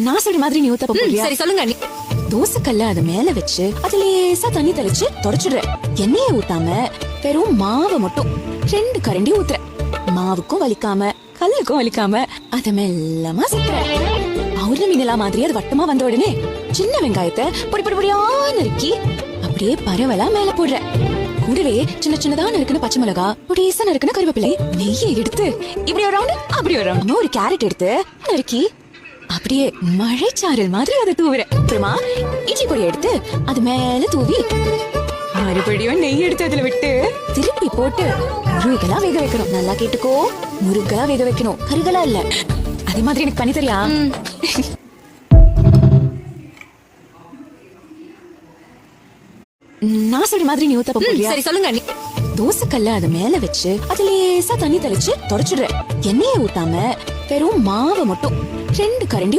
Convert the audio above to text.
நான் சொல்ற மாதிரி நீ ஊத்தப்ப போறியா? சரி சொல்லுங்க அண்ணி. தோசைக்கல்ல அது மேல வச்சு அது லேசா தண்ணி தெளிச்சு தொடச்சிடுற. எண்ணெயை ஊத்தாம வெறும் மாவை மட்டும் 2 கரண்டி ஊத்துற. மாவுக்கும் வலிக்காம கல்லுக்கும் வலிக்காம அத மெல்லமா சுத்துற. பௌர்ணமி நிலா மாதிரி அது வட்டமா வந்த உடனே சின்ன வெங்காயத்தை பொடி பொடி பொடியா நறுக்கி அப்படியே பரவலா மேல போடுற. கூடவே சின்ன சின்னதா நறுக்குன பச்சை மிளகா, பொடிசா நறுக்குன கருவேப்பிலை, நெய்யை எடுத்து இப்படி ஒரு ரவுண்ட் அப்படி ஒரு ரவுண்ட் ஒரு கேரட் எடுத்து நறுக்கி அப்படியே மழைச்சாரல் மாதிரி அதை தூவுற. அப்புறமா இட்லி பொடி எடுத்து அது மேல தூவி மறுபடியும் நெய் எடுத்து அதுல விட்டு திருப்பி போட்டு முருகலா வேக வைக்கணும். நல்லா கேட்டுக்கோ, முருகலா வேக வைக்கணும், கருகலா இல்ல. அதே மாதிரி எனக்கு பண்ணி தரியா? நான் சொல்ற மாதிரி நீ ஊத்தப்ப போறியா? சரி சொல்லுங்க அண்ணி. தோசைக்கல்ல அது மேல வச்சு அது லேசா தண்ணி தெளிச்சு தொடச்சிடுற. எண்ணெயை ஊத்தாம வெறும் மாவை மட்டும் 2 கரண்டி